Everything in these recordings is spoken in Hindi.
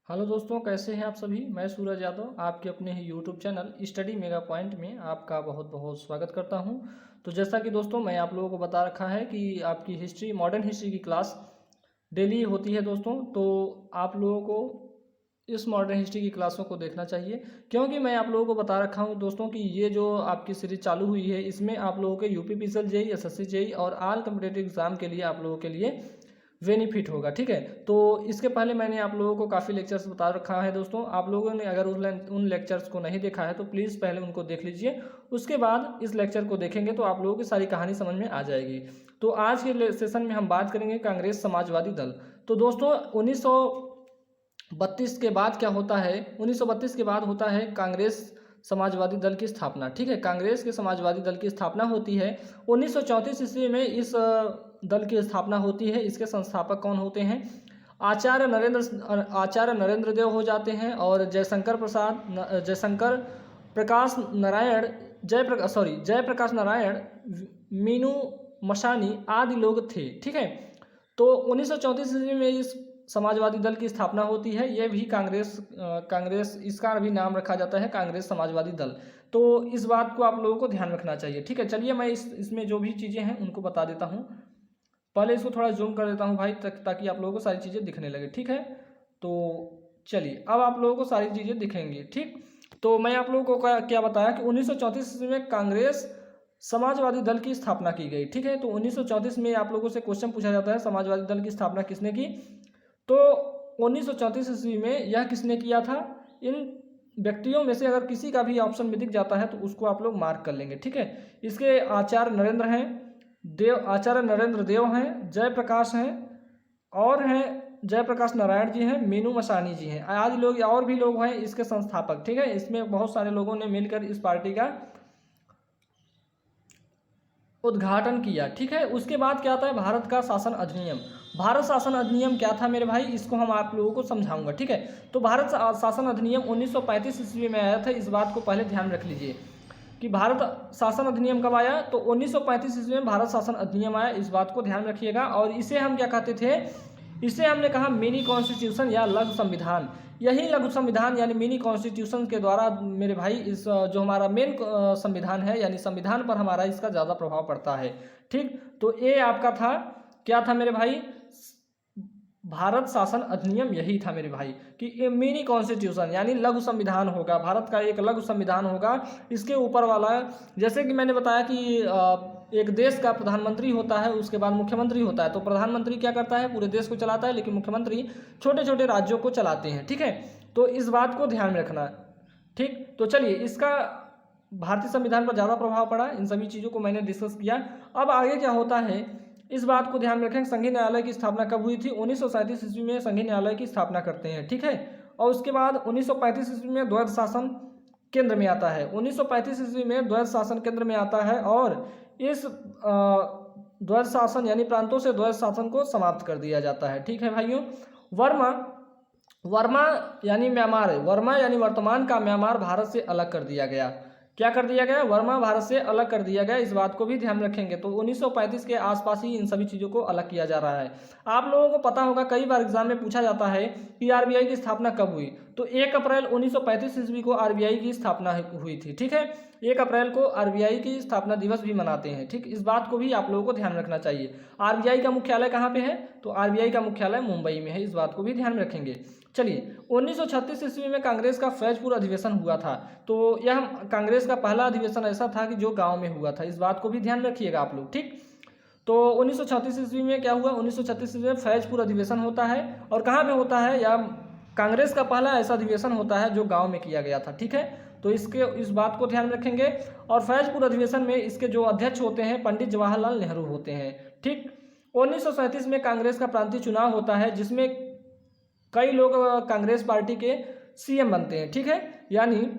हेलो दोस्तों, कैसे हैं आप सभी। मैं सूरज यादव आपके अपने ही YouTube channel Study Mega Point में आपका बहुत बहुत स्वागत करता हूं। तो जैसा कि दोस्तों मैं आप लोगों को बता रखा है कि आपकी हिस्ट्री मॉडर्न हिस्ट्री की क्लास डेली होती है दोस्तों। तो आप लोगों को इस मॉडर्न हिस्ट्री की क्लासों को देखना चाहिए, क्योंकि मैं आप लोगों को बता रखा हूं दोस्तों कि ये जो आपकी सीरीज चालू हुई है इसमें आप लोगों के यूपीपीसीएल जेईई, एसएससी जेईई और ऑल कम्पिटिटिव एग्जाम के लिए आप लोगों के लिए बेनिफिट होगा। ठीक है, तो इसके पहले मैंने आप लोगों को काफ़ी लेक्चर्स बता रखा है दोस्तों। आप लोगों ने अगर उन लेक्चर्स को नहीं देखा है तो प्लीज़ पहले उनको देख लीजिए, उसके बाद इस लेक्चर को देखेंगे तो आप लोगों की सारी कहानी समझ में आ जाएगी। तो आज के सेशन में हम बात करेंगे कांग्रेस समाजवादी दल। तो दोस्तों 1932 के बाद क्या होता है, 1932 के बाद होता है कांग्रेस समाजवादी दल की स्थापना। ठीक है, कांग्रेस के समाजवादी दल की स्थापना होती है 1934 ईस्वी में। इस दल की स्थापना होती है। इसके संस्थापक कौन होते हैं? आचार्य नरेंद्र देव हो जाते हैं और जयशंकर प्रकाश नारायण, जयप्रकाश नारायण, मीनू मशानी आदि लोग थे। ठीक है, तो 1934 ईस्वी में इस समाजवादी दल की स्थापना होती है। यह भी कांग्रेस इसका भी नाम रखा जाता है कांग्रेस समाजवादी दल। तो इस बात को आप लोगों को ध्यान रखना चाहिए। ठीक है, चलिए मैं इसमें जो भी चीज़ें हैं उनको बता देता हूँ। पहले इसको थोड़ा जूम कर देता हूँ भाई, ताकि आप लोगों को सारी चीज़ें दिखने लगे। ठीक है, तो चलिए अब आप लोगों को सारी चीज़ें दिखेंगी। ठीक, तो मैं आप लोगों को क्या बताया कि 1934 में कांग्रेस समाजवादी दल की स्थापना की गई। ठीक है, तो 1934 में आप लोगों से क्वेश्चन पूछा जाता है समाजवादी दल की स्थापना किसने की। तो 1934 ईस्वी में यह किसने किया था? इन व्यक्तियों में से अगर किसी का भी ऑप्शन में दिख जाता है तो उसको आप लोग मार्क कर लेंगे। ठीक है, इसके आचार्य नरेंद्र देव हैं, जयप्रकाश हैं और हैं जयप्रकाश नारायण जी हैं, मीनू मसानी जी हैं, आदि लोग और भी लोग हैं इसके संस्थापक। ठीक है, इसमें बहुत सारे लोगों ने मिलकर इस पार्टी का उद्घाटन किया। ठीक है, उसके बाद क्या आता है भारत का शासन अधिनियम। भारत शासन अधिनियम क्या था मेरे भाई, इसको हम आप लोगों को समझाऊंगा। ठीक है, तो भारत शासन अधिनियम 1935 ईस्वी में आया था। इस बात को पहले ध्यान रख लीजिए कि भारत शासन अधिनियम कब आया। तो 1935 ईस्वी में भारत शासन अधिनियम आया, इस बात को ध्यान रखिएगा। और इसे हम क्या कहते थे? इसे हमने कहा मिनी कॉन्स्टिट्यूशन या लघु संविधान। यही लघु संविधान यानी मिनी कॉन्स्टिट्यूशन के द्वारा मेरे भाई इस जो हमारा मेन संविधान है यानी संविधान पर हमारा इसका ज़्यादा प्रभाव पड़ता है। ठीक, तो ये आपका था, क्या था मेरे भाई? भारत शासन अधिनियम। यही था मेरे भाई कि मिनी कॉन्स्टिट्यूशन यानी लघु संविधान होगा, भारत का एक लघु संविधान होगा। इसके ऊपर वाला, जैसे कि मैंने बताया कि एक देश का प्रधानमंत्री होता है, उसके बाद मुख्यमंत्री होता है। तो प्रधानमंत्री क्या करता है? पूरे देश को चलाता है, लेकिन मुख्यमंत्री छोटे छोटे राज्यों को चलाते हैं। ठीक है, तो इस बात को ध्यान में रखना। ठीक, तो चलिए इसका भारतीय संविधान पर ज़्यादा प्रभाव पड़ा, इन सभी चीज़ों को मैंने डिस्कस किया। अब आगे क्या होता है इस बात को ध्यान रखें। संघीय न्यायालय की स्थापना कब हुई थी? 1937 ईस्वी में संघीय न्यायालय की स्थापना करते हैं। ठीक है, और उसके बाद 1935 ईस्वी में द्वैध शासन केंद्र में आता है। 1935 ईस्वी में द्वैध शासन केंद्र में आता है और इस द्वैध शासन यानी प्रांतों से द्वैध शासन को समाप्त कर दिया जाता है। ठीक है भाइयों, वर्मा यानी म्यांमार, वर्मा यानी वर्तमान का म्यांमार भारत से अलग कर दिया गया। क्या कर दिया गया? वर्मा भारत से अलग कर दिया गया। इस बात को भी ध्यान रखेंगे। तो 1935 के आसपास ही इन सभी चीज़ों को अलग किया जा रहा है। आप लोगों को पता होगा, कई बार एग्जाम में पूछा जाता है कि आरबीआई की स्थापना कब हुई। तो 1 अप्रैल 1935 ईस्वी को आरबीआई की स्थापना हुई थी। ठीक है, 1 अप्रैल को आरबीआई की स्थापना दिवस भी मनाते हैं। ठीक, इस बात को भी आप लोगों को ध्यान रखना चाहिए। आरबीआई का मुख्यालय कहाँ पे है? तो आरबीआई का मुख्यालय मुंबई में है, इस बात को भी ध्यान में रखेंगे। चलिए 1936 ईस्वी में कांग्रेस का फैजपुर अधिवेशन हुआ था। तो यह कांग्रेस का पहला अधिवेशन ऐसा था कि जो गांव में हुआ था, इस बात को भी ध्यान रखिएगा आप लोग। ठीक, तो 1936 ईस्वी में क्या हुआ? 1936 ईस्वी में फैजपुर अधिवेशन होता है। और कहाँ पे होता है? या कांग्रेस का पहला ऐसा अधिवेशन होता है जो गाँव में किया गया था। ठीक है, तो इस बात को ध्यान रखेंगे। और फैजपुर अधिवेशन में इसके जो अध्यक्ष होते हैं पंडित जवाहरलाल नेहरू होते हैं। ठीक, 1937 में कांग्रेस का प्रांतीय चुनाव होता है, जिसमें कई लोग कांग्रेस पार्टी के सीएम बनते हैं। ठीक है, यानी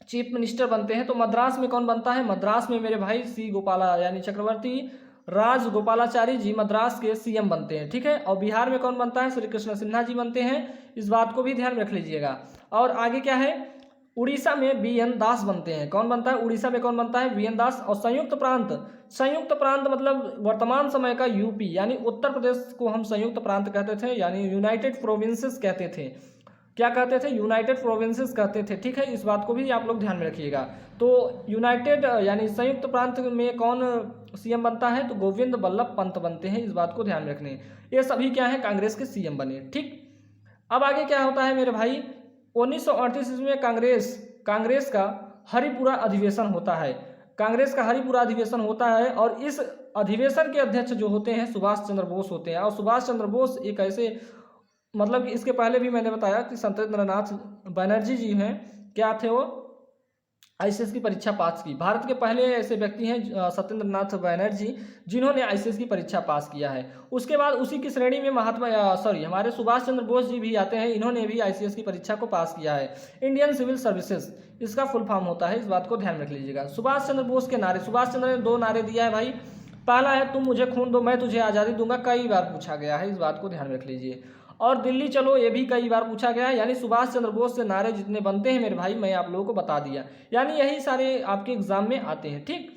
चीफ मिनिस्टर बनते हैं। तो मद्रास में कौन बनता है? मद्रास में मेरे भाई सी गोपाला यानी चक्रवर्ती राज गोपालाचारी जी मद्रास के सीएम बनते हैं। ठीक है, और बिहार में कौन बनता है? श्री कृष्ण सिन्हा जी बनते हैं। इस बात को भी ध्यान रख लीजिएगा। और आगे क्या है? उड़ीसा में बीएन दास बनते हैं। कौन बनता है? उड़ीसा में कौन बनता है? बीएन दास। और संयुक्त प्रांत मतलब वर्तमान समय का यूपी यानी उत्तर प्रदेश को हम संयुक्त प्रांत कहते थे, यानी यूनाइटेड प्रोविंसेस कहते थे। क्या कहते थे, यूनाइटेड प्रोविंसेस कहते थे, ठीक है, इस बात को भी आप लोग ध्यान में रखिएगा। तो यूनाइटेड यानी संयुक्त प्रांत में कौन सीएम बनता है, तो गोविंद बल्लभ पंत बनते हैं, इस बात को ध्यान में रखने। ये सभी क्या है, कांग्रेस के सीएम बने। ठीक, अब आगे क्या होता है मेरे भाई, 1938 ईस्वी में कांग्रेस का हरिपुरा अधिवेशन होता है। कांग्रेस का हरिपुरा अधिवेशन होता है और इस अधिवेशन के अध्यक्ष जो होते हैं सुभाष चंद्र बोस होते हैं। और सुभाष चंद्र बोस एक ऐसे, मतलब कि इसके पहले भी मैंने बताया कि सत्येंद्रनाथ बनर्जी जी हैं, क्या थे वो, आईसीएस की परीक्षा पास की। भारत के पहले ऐसे व्यक्ति हैं सत्येंद्रनाथ बनर्जी, जिन्होंने आईसीएस की परीक्षा पास किया है। उसके बाद उसी की श्रेणी में हमारे सुभाष चंद्र बोस जी भी आते हैं, इन्होंने भी आईसीएस की परीक्षा को पास किया है। इंडियन सिविल सर्विसेज इसका फुल फॉर्म होता है, इस बात को ध्यान रख लीजिएगा। सुभाष चंद्र बोस के नारे, सुभाष चंद्र ने 2 नारे दिया है भाई। पहला है तुम मुझे खून दो मैं तुझे आज़ादी दूंगा, कई बार पूछा गया है, इस बात को ध्यान रख लीजिए। और दिल्ली चलो, ये भी कई बार पूछा गया है। यानी सुभाष चंद्र बोस से नारे जितने बनते हैं मेरे भाई, मैं आप लोगों को बता दिया, यानी यही सारे आपके एग्जाम में आते हैं। ठीक,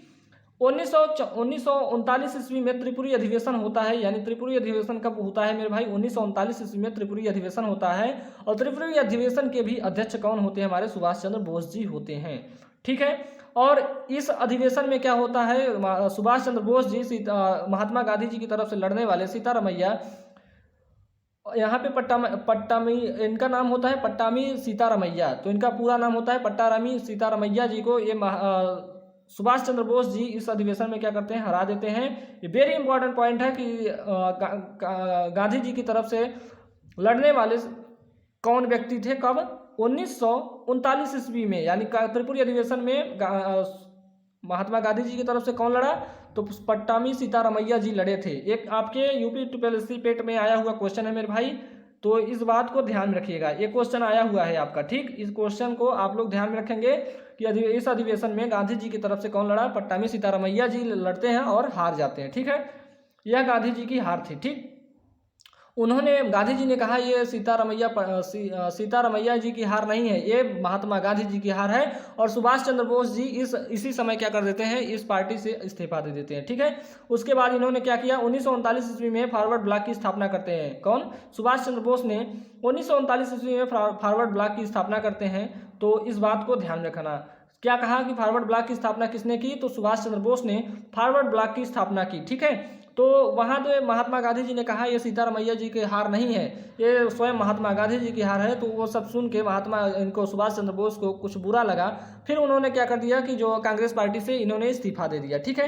1939 ईस्वी में त्रिपुरी अधिवेशन होता है। यानी त्रिपुरी अधिवेशन कब होता है मेरे भाई, 1939 ईस्वी में त्रिपुरी अधिवेशन होता है। और त्रिपुरी अधिवेशन के भी अध्यक्ष कौन होते हैं, हमारे सुभाष चंद्र बोस जी होते हैं। ठीक है, और इस अधिवेशन में क्या होता है, सुभाष चंद्र बोस जी महात्मा गांधी जी की तरफ से लड़ने वाले सीतारमैया, यहाँ पे पट्टामी इनका नाम होता है, पट्टामी सीतारमैया, तो इनका पूरा नाम होता है पट्टारामी सीतारमैया जी को ये सुभाष चंद्र बोस जी इस अधिवेशन में क्या करते हैं, हरा देते हैं। ये वेरी इंपॉर्टेंट पॉइंट है कि गांधी जी की तरफ से लड़ने वाले कौन व्यक्ति थे, कब, 1939 ईस्वी में। यानी त्रिपुरी अधिवेशन में महात्मा गांधी जी की तरफ से कौन लड़ा, तो पट्टामी सीतारमैया जी लड़े थे। एक आपके यूपी ट्रिपल पेट में आया हुआ क्वेश्चन है मेरे भाई, तो इस बात को ध्यान में रखिएगा। ये क्वेश्चन आया हुआ है आपका। ठीक, इस क्वेश्चन को आप लोग ध्यान में रखेंगे कि इस अधिवेशन में गांधी जी की तरफ से कौन लड़ा, पट्टामी सीतारमैया जी लड़ते हैं और हार जाते हैं। ठीक है, यह गांधी जी की हार थी। ठीक, उन्होंने, गांधी जी ने कहा ये सीतारमैया जी की हार नहीं है, ये महात्मा गांधी जी की हार है। और सुभाष चंद्र बोस जी इसी समय क्या कर देते हैं, इस पार्टी से इस्तीफा दे देते हैं। ठीक है, उसके बाद इन्होंने क्या किया, 1939 ईस्वी में फॉरवर्ड ब्लॉक की स्थापना करते हैं। कौन, सुभाष चंद्र बोस ने 1939 ईस्वी में फॉरवर्ड ब्लॉक की स्थापना करते हैं। तो इस बात को ध्यान रखना, क्या कहा कि फॉरवर्ड ब्लॉक की स्थापना किसने की, तो सुभाष चंद्र बोस ने फॉरवर्ड ब्लॉक की स्थापना की। ठीक है, तो वहाँ तो महात्मा गांधी जी ने कहा ये सीतारमैया जी की हार नहीं है, ये स्वयं महात्मा गांधी जी की हार है। तो वो सब सुन के इनको सुभाष चंद्र बोस को कुछ बुरा लगा। फिर उन्होंने क्या कर दिया कि जो कांग्रेस पार्टी से इन्होंने इस्तीफा दे दिया। ठीक है,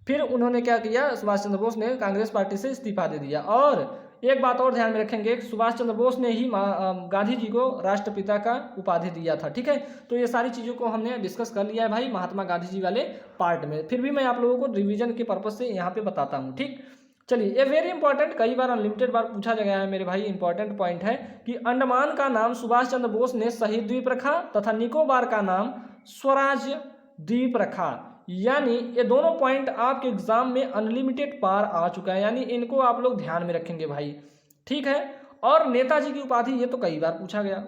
फिर उन्होंने क्या किया, सुभाष चंद्र बोस ने कांग्रेस पार्टी से इस्तीफा दे दिया। और एक बात और ध्यान में रखेंगे, सुभाष चंद्र बोस ने ही गांधी जी को राष्ट्रपिता का उपाधि दिया था। ठीक है, तो ये सारी चीज़ों को हमने डिस्कस कर लिया है भाई महात्मा गांधी जी वाले पार्ट में। फिर भी मैं आप लोगों को रिवीजन के पर्पज से यहाँ पे बताता हूँ। ठीक, चलिए, ये वेरी इंपॉर्टेंट, कई बार अनलिमिटेड बार पूछा गया है मेरे भाई, इंपॉर्टेंट पॉइंट है कि अंडमान का नाम सुभाष चंद्र बोस ने शहीद द्वीप रखा तथा निकोबार का नाम स्वराज द्वीप रखा। यानी ये दोनों पॉइंट आपके एग्जाम में अनलिमिटेड बार आ चुका है, यानी इनको आप लोग ध्यान में रखेंगे भाई। ठीक है, और नेताजी की उपाधि, ये तो कई बार पूछा गया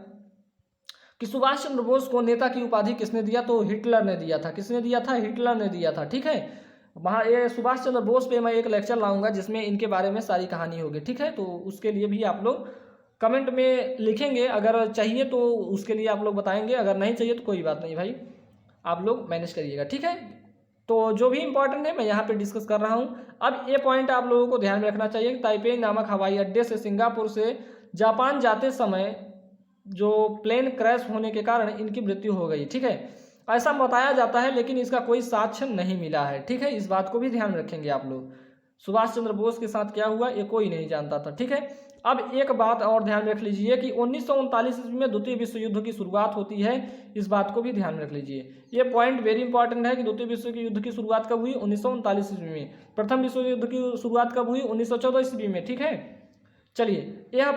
कि सुभाष चंद्र बोस को नेता की उपाधि किसने दिया, तो हिटलर ने दिया था। किसने दिया था, हिटलर ने दिया था। ठीक है, वहाँ ये सुभाष चंद्र बोस पे मैं एक लेक्चर लाऊंगा जिसमें इनके बारे में सारी कहानी होगी। ठीक है, तो उसके लिए भी आप लोग कमेंट में लिखेंगे, अगर चाहिए तो उसके लिए आप लोग बताएंगे, अगर नहीं चाहिए तो कोई बात नहीं भाई, आप लोग मैनेज करिएगा। ठीक है, तो जो भी इंपॉर्टेंट है मैं यहाँ पे डिस्कस कर रहा हूँ। अब ये पॉइंट आप लोगों को ध्यान में रखना चाहिए, ताइपेई नामक हवाई अड्डे से सिंगापुर से जापान जाते समय जो प्लेन क्रैश होने के कारण इनकी मृत्यु हो गई। ठीक है, ऐसा बताया जाता है, लेकिन इसका कोई साक्ष्य नहीं मिला है। ठीक है, इस बात को भी ध्यान रखेंगे आप लोग। सुभाष चंद्र बोस के साथ क्या हुआ ये कोई नहीं जानता था। ठीक है, अब एक बात और ध्यान में रख लीजिए कि 1939 ईस्वी में द्वितीय विश्व युद्ध की शुरुआत होती है, इस बात को भी ध्यान में रख लीजिए। ये पॉइंट वेरी इंपॉर्टेंट है कि द्वितीय विश्व युद्ध की शुरुआत कब हुई, 1939 ईस्वी में। प्रथम विश्व युद्ध की शुरुआत कब हुई, 1914 ईस्वी में। ठीक है, चलिए, यह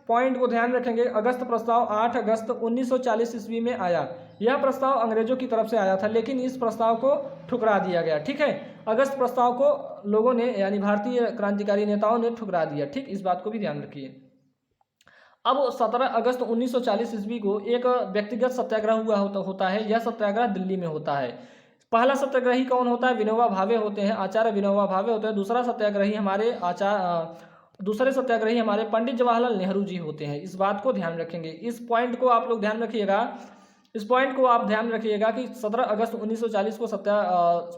पॉइंट को ध्यान रखेंगे। अगस्त प्रस्ताव 8 अगस्त 1940 ईस्वी में आया। यह प्रस्ताव अंग्रेजों की तरफ से आया था, लेकिन इस प्रस्ताव को ठुकरा दिया गया। ठीक है, अगस्त प्रस्ताव को लोगों ने, यानी भारतीय क्रांतिकारी नेताओं ने ठुकरा दिया। ठीक, इस बात को भी ध्यान रखिए। अब 17 अगस्त 1940 ईस्वी को एक व्यक्तिगत सत्याग्रह हुआ होता है। यह सत्याग्रह दिल्ली में होता है। पहला सत्याग्रही कौन होता है, विनोबा भावे होते हैं, आचार्य विनोबा भावे होते हैं। दूसरा सत्याग्रही हमारे दूसरे सत्याग्रही हमारे पंडित जवाहरलाल नेहरू जी होते हैं। इस बात को ध्यान रखेंगे, इस पॉइंट को आप लोग ध्यान रखिएगा। इस पॉइंट को आप ध्यान रखिएगा कि 17 अगस्त 1940 को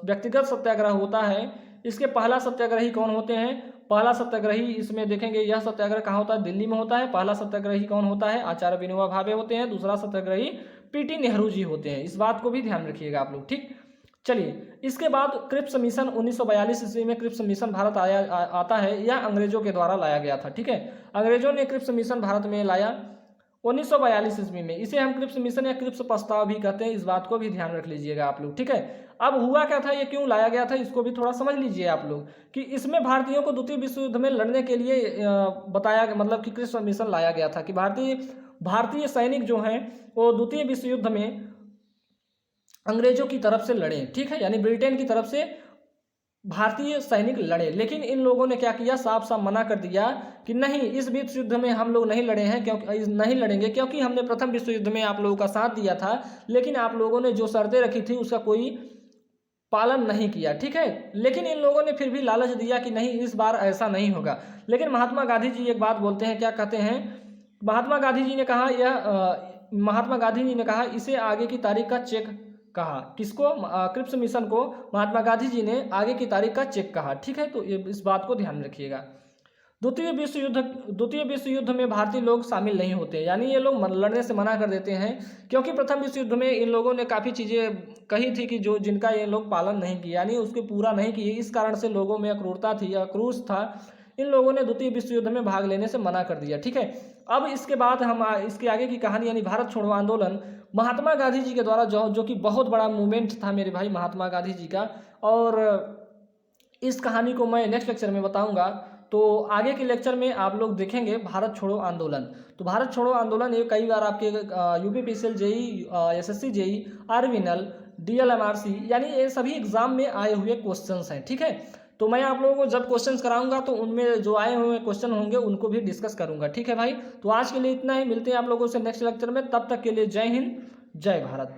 व्यक्तिगत सत्याग्रह होता है। इसके पहला सत्याग्रही कौन होते हैं? पहला सत्याग्रही इसमें देखेंगे, यह सत्याग्रह कहाँ होता है? दिल्ली में होता है। पहला सत्याग्रही कौन होता है? आचार्य विनोबा भावे होते हैं। दूसरा सत्याग्रही पीटी नेहरू जी होते हैं। इस बात को भी ध्यान रखिएगा आप लोग, ठीक। चलिए, इसके बाद क्रिप्स मिशन 1942 ईस्वी में क्रिप्स मिशन भारत आता है। यह अंग्रेजों के द्वारा लाया गया था, ठीक है। अंग्रेजों ने क्रिप्स मिशन भारत में लाया 1942 ईस्वी में। इसे हम क्रिप्स मिशन या क्रिप्स प्रस्ताव भी कहते हैं। इस बात को भी ध्यान रख लीजिएगा आप लोग, ठीक है। अब हुआ क्या था, ये क्यों लाया गया था, इसको भी थोड़ा समझ लीजिए आप लोग कि इसमें भारतीयों को द्वितीय विश्व युद्ध में लड़ने के लिए बताया, मतलब कि क्रिप्स मिशन लाया गया था कि भारतीय सैनिक जो हैं वो द्वितीय विश्व युद्ध में अंग्रेजों की तरफ से लड़े, ठीक है, यानी ब्रिटेन की तरफ से भारतीय सैनिक लड़े। लेकिन इन लोगों ने क्या किया, साफ साफ मना कर दिया कि नहीं, इस विश्व युद्ध में हम लोग नहीं लड़े हैं, क्योंकि नहीं लड़ेंगे, क्योंकि हमने प्रथम विश्व युद्ध में आप लोगों का साथ दिया था, लेकिन आप लोगों ने जो शर्तें रखी थी उसका कोई पालन नहीं किया, ठीक है। लेकिन इन लोगों ने फिर भी लालच दिया कि नहीं, इस बार ऐसा नहीं होगा। लेकिन महात्मा गांधी जी एक बात बोलते हैं, क्या कहते हैं? महात्मा गांधी जी ने कहा इसे आगे की तारीख का चेक कहा। किसको? क्रिप्स मिशन को महात्मा गांधी जी ने आगे की तारीख का चेक कहा, ठीक है। तो इस बात को ध्यान रखिएगा। द्वितीय विश्व युद्ध में भारतीय लोग शामिल नहीं होते, यानी ये लोग लड़ने से मना कर देते हैं, क्योंकि प्रथम विश्व युद्ध में इन लोगों ने काफ़ी चीज़ें कही थी कि जिनका ये लोग पालन नहीं किया, यानी उसको पूरा नहीं किए। इस कारण से लोगों में अक्रूरता थी, आक्रोश था। इन लोगों ने द्वितीय विश्व युद्ध में भाग लेने से मना कर दिया, ठीक है। अब इसके बाद हम इसके आगे की कहानी, यानी भारत छोड़ो आंदोलन महात्मा गांधी जी के द्वारा जो कि बहुत बड़ा मूवमेंट था मेरे भाई महात्मा गांधी जी का। और इस कहानी को मैं नेक्स्ट लेक्चर में बताऊंगा। तो आगे के लेक्चर में आप लोग देखेंगे भारत छोड़ो आंदोलन। तो भारत छोड़ो आंदोलन ये कई बार आपके यूपीपीसीएल, जेई, एसएससी जेई, आरविनल, डीएलएमआरसी, यानी ये सभी एग्जाम में आए हुए क्वेश्चंस हैं, ठीक है। तो मैं आप लोगों को जब क्वेश्चंस कराऊंगा तो उनमें जो आए हुए क्वेश्चन होंगे उनको भी डिस्कस करूंगा, ठीक है भाई। तो आज के लिए इतना ही, मिलते हैं आप लोगों से नेक्स्ट लेक्चर में। तब तक के लिए जय हिंद, जय भारत।